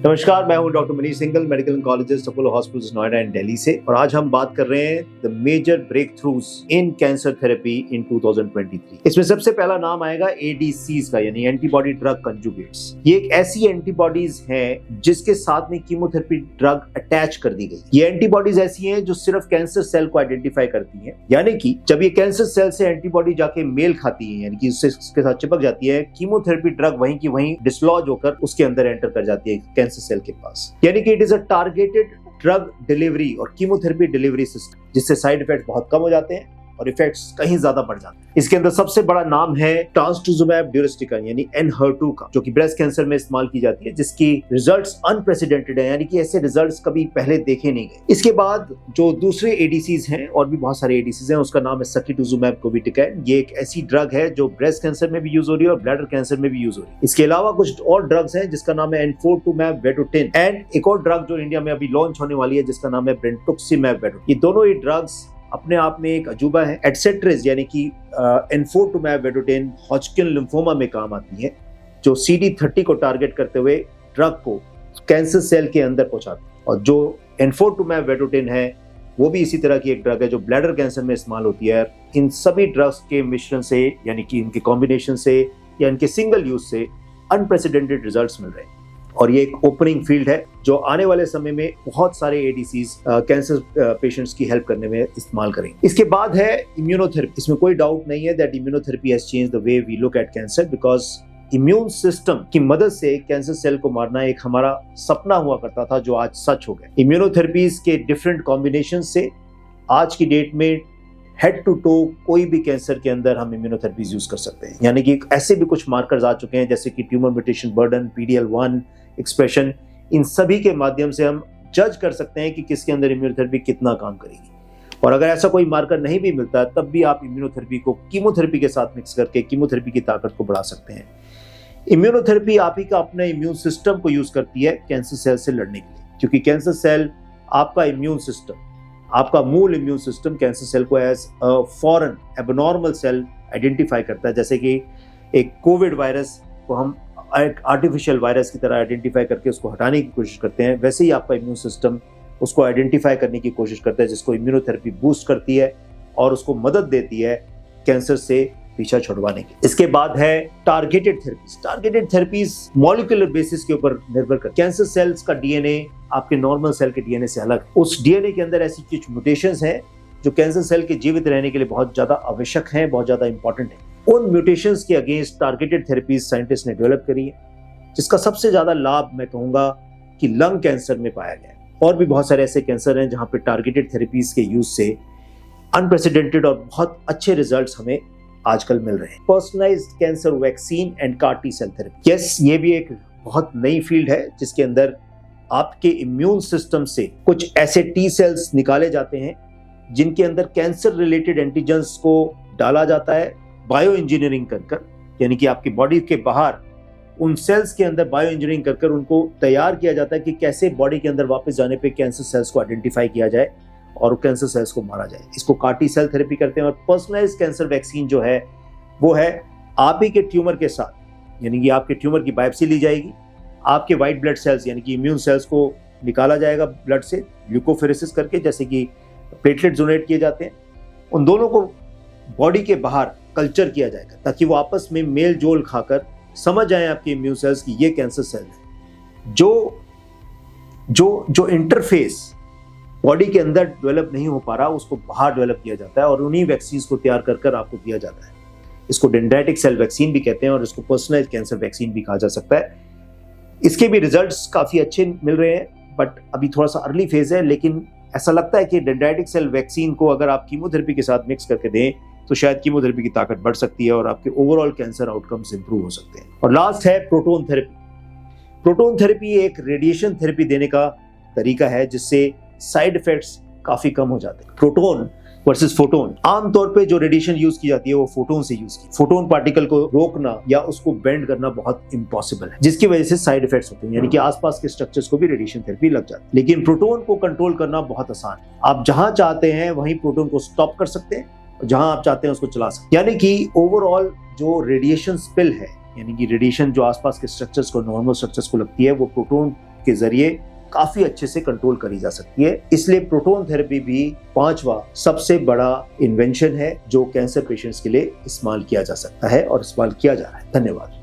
नमस्कार, मैं हूं doctor Manish Singhal, medical oncologist, Apollo hospitals Noida and Delhi से। और आज हम बात कर रहे हैं the major breakthroughs in cancer therapy in 2023। इसमें सबसे पहला नाम आएगा एडीसीज का, यानी एंटीबॉडी ड्रग कंजुगेट्स। ये एक ऐसी एंटीबॉडीज हैं जिसके साथ में कीमोथेरेपी ड्रग अटैच कर दी गई। ये एंटीबॉडीज ऐसी हैं जो सिर्फ कैंसर सेल को आइडेंटिफाई करती हैं, यानी कि जब ये कैंसर सेल से एंटीबॉडी जाके मेल खाती है, यानी कि उसके साथ चिपक जाती है, कीमोथेरेपी ड्रग वहीं की वहीं डिसलॉज होकर उसके अंदर एंटर कर जाती है सेल के पास। यानी कि it is a targeted drug delivery और कीमोथेरेपी डिलीवरी सिस्टम, जिससे साइड इफेक्ट बहुत कम हो जाते हैं और इफेक्ट्स कहीं ज्यादा बढ़ जाते हैं। इसके अंदर सबसे बड़ा नाम है ट्रांसटुजुमैब ड्यूरास्टिकन, यानी Enhertu का, जो कि ब्रेस्ट कैंसर में इस्तेमाल की जाती है, जिसकी रिजल्ट्स अनप्रेसिडेंटेड है, यानी कि ऐसे रिजल्ट्स कभी पहले देखे नहीं गए। इसके बाद जो दूसरे एडीसीज हैं, और भी बहुत सारे एडीसीज हैं, उसका नाम है सखीटुजुमैब कोविटिकैन। ये एक ऐसी ड्रग है जो ब्रेस्ट कैंसर में भी यूज हो रही है और ब्लैडर कैंसर में भी यूज हो रही है। इसके अलावा कुछ और ड्रग्स हैं जिसका नाम है एनफोर्टुमैब वेटोटिन, एंड एक और ड्रग जो इंडिया में अभी लॉन्च होने वाली है जिसका नाम है ब्रेंटुक्सिमैब वेटोटिन। ये दोनों ही ड्रग्स अपने आप में एक अजूबा है। एटसेट्रिस यानी कि एनफोर्टुमैब वेटोटिन हॉजकिन लिम्फोमा में काम आती है, जो CD30 को टारगेट करते हुए ड्रग को कैंसर सेल के अंदर पहुंचाती है। और जो एनफोर्टुमैब वेटोटिन है वो भी इसी तरह की एक ड्रग है जो ब्लैडर कैंसर में इस्तेमाल होती है। इन सभी ड्रग्स के मिश्रण से, यानी कि इनके कॉम्बिनेशन से या इनके सिंगल यूज से अनप्रेसिडेंटेड रिजल्ट्स मिल रहे हैं। और ये एक ओपनिंग फील्ड है जो आने वाले समय में बहुत सारे एडीसीज कैंसर पेशेंट्स की हेल्प करने में इस्तेमाल करेंगे। इसके बाद है इम्यूनोथेरेपी। इसमें कोई डाउट नहीं है that immunotherapy has changed the way we look at cancer, because immune system की मदद से कैंसर सेल को मारना एक हमारा सपना हुआ करता था, जो आज सच हो गया। इम्यूनोथेरेपीज के डिफरेंट कॉम्बिनेशन से आज की डेट में हेड टू टो कोई भी कैंसर के अंदर हम इम्यूनोथेरेपीज यूज कर सकते हैं। यानी कि ऐसे भी कुछ मार्कर्स आ चुके हैं जैसे कि tumour mutation burden, PDL1 expression, इन सभी के माध्यम से हम जज कर सकते हैं कि किसके अंदर इम्यूनोथेरेपी कितना काम करेगी। और अगर ऐसा कोई मार्कर नहीं भी मिलता तब भी आप इम्यूनोथेरेपी को कीमोथेरेपी के साथ मिक्स करके कीमोथेरेपी की ताकत को बढ़ा सकते हैं। इम्यूनोथेरेपी आप ही का अपने इम्यून सिस्टम को यूज करती है कैंसर सेल से लड़ने के लिए, क्योंकि कैंसर सेल आपका इम्यून सिस्टम, आपका मूल इम्यून सिस्टम कैंसर सेल को as a foreign abnormal cell identify करता है। जैसे कि एक कोविड वायरस को हम एक आर्टिफिशियल वायरस की तरह आइडेंटिफाई करके उसको हटाने की कोशिश करते हैं, वैसे ही आपका इम्यून सिस्टम उसको आइडेंटिफाई करने की कोशिश करता है, जिसको इम्यूनोथेरेपी बूस्ट करती है और उसको मदद देती है कैंसर से पीछा छुड़वाने की। इसके बाद है targeted therapies. Targeted therapies molecular basis के ऊपर निर्भर कर, कैंसर सेल्स का डीएनए आपके नॉर्मल सेल के डीएनए से अलग, उस डीएनए के अंदर ऐसी कुछ म्यूटेशंस हैं जो कैंसर सेल के जीवित रहने के लिए बहुत ज्यादा आवश्यक हैं, बहुत ज्यादा इंपॉर्टेंट है। उन म्यूटेशंस के अगेंस्ट टारगेटेड थेरेपीज साइंटिस्ट ने डेवलप करी है, जिसका सबसे ज्यादा लाभ मैं कहूंगा कि लंग कैंसर में पाया गया है। और भी बहुत सारे ऐसे कैंसर हैं जहां पे टारगेटेड थेरेपीज के यूज से अनप्रेसिडेंटेड और बहुत अच्छे रिजल्ट्स हमें आजकल मिल रहे हैं। Personalised cancer vaccine and CAR T cell therapy, yes, ये भी एक बहुत नई फील्ड है जिसके अंदर आपके इम्यून सिस्टम से कुछ ऐसे टी सेल्स निकाले जाते हैं जिनके अंदर कैंसर रिलेटेड एंटीजेंस को डाला जाता है बायो इंजीनियरिंग कर, यानी कि आपकी बॉडी के बाहर उन सेल्स के अंदर बायो इंजीनियरिंग कर उनको तैयार किया जाता है कि कैसे बॉडी के अंदर वापस जाने पे कैंसर सेल्स को आइडेंटिफाई किया जाए और कैंसर सेल्स को मारा जाए। इसको CAR T सेल थेरेपी करते हैं। और पर्सनलाइज्ड कैंसर वैक्सीन जो है वो है आप ही के ट्यूमर के साथ, यानी कि आपके ट्यूमर की बायोप्सी ली जाएगी, आपके व्हाइट ब्लड सेल्स यानी कि इम्यून सेल्स को निकाला जाएगा ब्लड से ल्यूकोफेरेसिस करके, जैसे कि प्लेटलेट डोनेट किए जाते हैं, उन दोनों को बॉडी के बाहर कल्चर किया जाएगा ताकि वो आपस में मेल जोल खाकर समझ जाए आपके इम्यून सेल्स कि ये कैंसर सेल है। जो इंटरफेस बॉडी के अंदर डेवलप नहीं हो पा रहा उसको बाहर डेवलप किया जाता है और उन्हीं वैक्सीन को तैयार कर आपको दिया जाता है। इसको डेंड्राइटिक सेल वैक्सीन भी कहते हैं और इसको पर्सनलाइज्ड कैंसर वैक्सीन भी कहा जा सकता है। इसके भी रिजल्ट्स काफी अच्छे मिल रहे हैं, बट अभी थोड़ा सा अर्ली फेज है, लेकिन ऐसा लगता है कि डेंड्राइटिक सेल वैक्सीन को अगर आप कीमोथेरेपी के साथ मिक्स करके दें तो शायद कीमोथेरेपी की ताकत बढ़ सकती है और आपके ओवरऑल कैंसर आउटकम्स इंप्रूव हो सकते हैं। और लास्ट है प्रोटोन थेरेपी। प्रोटोन थेरेपी एक रेडिएशन थेरेपी देने का तरीका है जिससे साइड इफेक्ट्स काफी कम हो जाते हैं। प्रोटोन वर्सेस फोटोन, आमतौर पे जो रेडिएशन यूज की जाती है वो फोटोन से यूज की। फोटोन पार्टिकल को रोकना या उसको बेंड करना बहुत इम्पॉसिबल है, जिसकी वजह से साइड इफेक्ट्स होते हैं, यानी कि आसपास के स्ट्रक्चर्स को भी रेडिएशन थेरेपी लग जाती है। लेकिन प्रोटोन को कंट्रोल करना बहुत आसान है। आप जहां चाहते हैं वहीं प्रोटोन को स्टॉप कर सकते हैं, जहां आप चाहते हैं उसको चला सकते हैं। यानी कि ओवरऑल जो रेडिएशन स्पिल है, यानी कि रेडिएशन जो आसपास के स्ट्रक्चर्स को, नॉर्मल स्ट्रक्चर्स को लगती है, वो प्रोटोन के जरिए काफी अच्छे से कंट्रोल करी जा सकती है। इसलिए प्रोटॉन थेरेपी भी 5वां सबसे बड़ा इन्वेंशन है जो कैंसर पेशेंट्स के लिए इस्तेमाल किया जा सकता है और इस्तेमाल किया जा रहा है। धन्यवाद।